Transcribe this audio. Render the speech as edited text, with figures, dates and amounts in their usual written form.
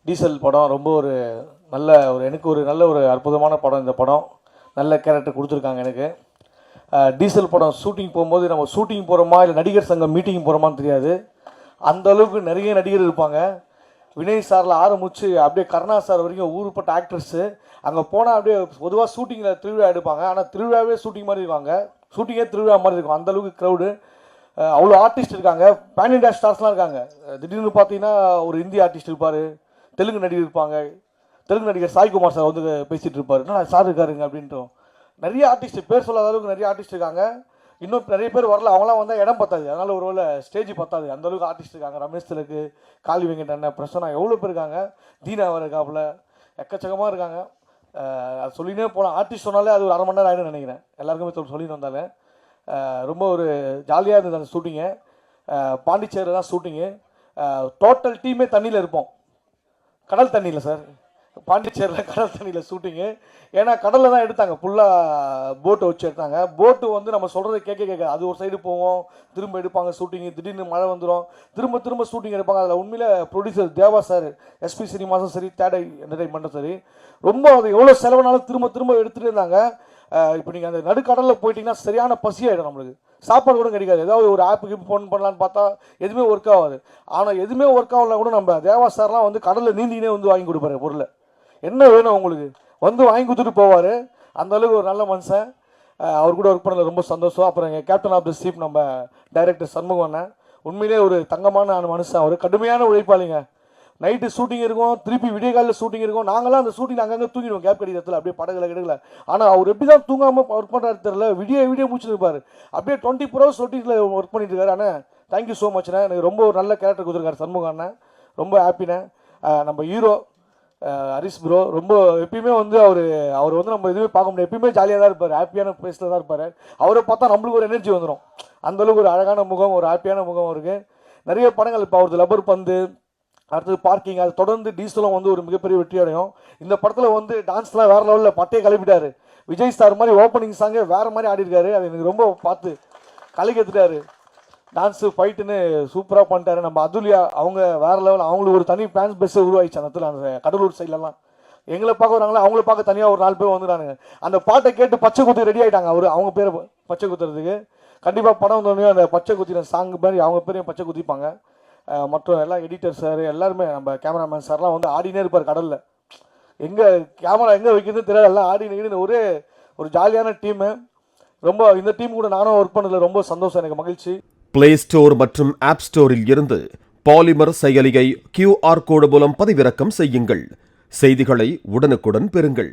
Diesel படம் ரொம்ப ஒரு எனக்கு ஒரு நல்ல ஒரு அற்புதமான படம். இந்த படம் நல்ல கேரக்டர் கொடுத்துருக்காங்க எனக்கு. டீசல் படம் ஷூட்டிங் போகும்போது நம்ம ஷூட்டிங் போகிறோமா இல்லை நடிகர் சங்கம் மீட்டிங் போகிறோமான்னு தெரியாது. அந்த அளவுக்கு நிறைய நடிகர் இருப்பாங்க. வினய் சாரில் ஆரம்பிச்சு அப்படியே கருணா சார் வரைக்கும் ஊருப்பட்ட ஆக்ட்ரஸ்ஸு. அங்கே போனால் அப்படியே பொதுவாக ஷூட்டிங்கில் திருவிழா எடுப்பாங்க, ஆனால் திருவிழாவே ஷூட்டிங் மாதிரி இருக்காங்க, ஷூட்டிங்கே திருவிழா மாதிரி இருக்கும். அந்தளவுக்கு க்ரௌடு, அவ்வளோ ஆர்டிஸ்ட் இருக்காங்க, பேன் இண்டியா ஸ்டார்ஸ்லாம் இருக்காங்க. திடீர்னு பார்த்தீங்கன்னா ஒரு இந்தி ஆர்டிஸ்ட் இருப்பார், தெலுங்கு நடிகர் இருப்பாங்க. தெலுங்கு நடிகர் சாய்குமார் சார் வந்து பேசிகிட்டு இருப்பார், நான் சார் இருக்காருங்க அப்படின்ட்டோம். நிறைய ஆர்டிஸ்ட், பேர் சொல்லாத அளவுக்கு நிறைய ஆர்டிஸ்ட் இருக்காங்க. இன்னும் நிறைய பேர் வரல, அவங்களாம் வந்தால் இடம் பத்தாது, அதனால் ஒரு வேளை ஸ்டேஜ் பத்தாது, அந்தளவுக்கு ஆர்டிஸ்ட் இருக்காங்க. ரமேஷ் திலக்கு, காளி வெங்கட் அண்ணன், பிரசன்னா, எவ்வளோ பேர் இருக்காங்க. தீனா வர இருக்காப்புல, எக்கச்சக்கமாக இருக்காங்க. அது சொல்லினே போகலாம். ஆர்டிஸ்ட் சொன்னாலே அது ஒரு அரை மணி நேரம் ஆகிடும் நினைக்கிறேன். எல்லாருக்குமே சொல்லிட்டு வந்தாலும் ரொம்ப ஒரு ஜாலியாக இருந்தது அந்த ஷூட்டிங்கு. பாண்டிச்சேரியில் தான் ஷூட்டிங்கு. டோட்டல் டீமே தண்ணியில் இருப்போம், கடல் தண்ணியில் சார். பாண்டிச்சேரியில் கடல் தண்ணியில் ஷூட்டிங்கு. ஏன்னா கடலில் தான் எடுத்தாங்க, ஃபுல்லாக போட்டை வச்சு எடுத்தாங்க. போட்டு வந்து நம்ம சொல்கிறத கேட்க அது ஒரு சைடு போவோம், திரும்ப எடுப்பாங்க ஷூட்டிங்கு. திடீர்னு மழை வந்துடும், திரும்ப ஷூட்டிங் எடுப்பாங்க. அதில் உண்மையில் ப்ரொடியூசர் தேவா சார், எஸ்பி சினிமாஸும் சரி, தேடை என்டர்டைன்மெண்ட்டும் சரி, ரொம்ப அது எவ்வளோ செலவுனாலும் திரும்ப எடுத்துகிட்டு இருந்தாங்க. இப்போ நீங்கள் அந்த நடுக்கடலில் போயிட்டீங்கன்னா சரியான பசியாகிடும் நம்மளுக்கு, சாப்பாடு கூட கிடைக்காது. ஏதாவது ஒரு ஆப்புக்கு ஃபோன் பண்ணலான்னு பார்த்தா எதுவுமே ஒர்க் ஆகாது. ஆனால் எதுவுமே ஒர்க் ஆகலாம் கூட நம்ம தேவா சார்லாம் வந்து கடலில் நீந்தினே வந்து வாங்கி கொடுப்பாரு. பொருளை என்ன வேணும் உங்களுக்கு வந்து வாங்கி கொடுத்துட்டு போவார். அந்தளவுக்கு ஒரு நல்ல மனுஷன். அவர் கூட ஒர்க் பண்ணல ரொம்ப சந்தோஷம். அப்புறம் எங்கள் கேப்டன் ஆஃப் த ஷிப் நம்ம டைரக்டர் சண்முகம் அண்ணன், உண்மையிலே ஒரு தங்கமான மனுஷன். அவர் கடுமையான உழைப்பாளிங்க. நைட்டு ஷூட்டிங் இருக்கும், திருப்பி விடிய காலையில் ஷூட்டிங் இருக்கும். நாங்களாம் அந்த ஷூட்டிங் அங்கங்கே தூங்கிடுவோம் கேப் கடிதத்தில், அப்படியே படகுல. ஆனால் அவர் எப்படி தான் தூங்காமல் ஒர்க் பண்ணுறாரு தெரியல, விடிய முடிச்சுருப்பார். அப்படியே 24 hours ஷூட்டிங்கில் ஒர்க் பண்ணிட்டு இருக்காரு. ஆனால் தேங்க்யூ ஸோ மச்ண்ணே, எனக்கு ரொம்ப ஒரு நல்ல கேரக்டர் கொடுத்துருக்காரு சண்முகம் அண்ணன், ரொம்ப ஹாப்பிண்ணே. நம்ம ஹீரோ ஹரிஷ் ப்ரோ ரொம்ப எப்பயுமே வந்து அவர் வந்து நம்ம எதுவுமே பார்க்க முடியாது, எப்பயுமே ஜாலியாக தான் இருப்பார், ஹாப்பியான பிளேஸில் தான் இருப்பார். அவரை பார்த்தா நம்மளுக்கு ஒரு எனர்ஜி வந்துடும். அந்தளவுக்கு ஒரு அழகான முகம், ஒரு ஹாப்பியான முகம் அவருக்கு. நிறைய படங்கள் இப்போ அவரது லப்பர் பந்து, அடுத்தது பார்க்கிங், அது தொடர்ந்து டீசலும் வந்து ஒரு மிகப்பெரிய வெற்றி அடையும். இந்த படத்தில் வந்து டான்ஸ்லாம் வேறு லெவலில் பட்டையை கிளப்பிட்டாரு. விஜய் ஸ்டார் மாதிரி ஓப்பனிங் சாங்கே வேறு மாதிரி ஆடிருக்காரு. அது எனக்கு ரொம்ப பார்த்து கலைக்கெடுத்துட்டாரு. டான்ஸு ஃபைட்டுன்னு சூப்பராக பண்ணிட்டாரு. நம்ம அதுலியா அவங்க வேறு லெவல், அவங்களுக்கு ஒரு தனி ஃபேன்ஸ் பெஸ்ஸை உருவாயிடுச்சு அந்த இடத்துல. அந்த கடலூர் சைட்லலாம் எங்களை பார்க்க வராங்களா, அவங்கள பார்க்க தனியாக ஒரு 4 பேர் வந்துட்டானுங்க. அந்த பாட்டை கேட்டு பச்சை குத்தி ரெடி ஆகிட்டாங்க. அவங்க பேரை பச்சை குத்துறதுக்கு கண்டிப்பாக படம் வந்தோடனே அந்த பச்சை குத்தின சாங் மாதிரி அவங்க பேரையும் பச்சை குத்திப்பாங்க. மற்றும் எல்லா எடிட்டர் சார் எல்லாருமே, நம்ம கேமராமேன் சார்லாம் வந்து ஆடினே இருப்பார் கடலில். எங்கே கேமரா எங்கே வைக்கிறதுன்னு தெரியல, எல்லாம் ஆடினு ஒரே ஒரு ஜாலியான டீமு. ரொம்ப இந்த டீம் கூட நானும் ஒர்க் பண்ணதில் ரொம்ப சந்தோஷம், எனக்கு மகிழ்ச்சி. பிளே ஸ்டோர் மற்றும் ஆப் ஸ்டோரில் இருந்து பாலிமர் செயலியை QR கோடு மூலம் பதிவிறக்கம் செய்யுங்கள். செய்திகளை உடனுக்குடன் பெறுங்கள்.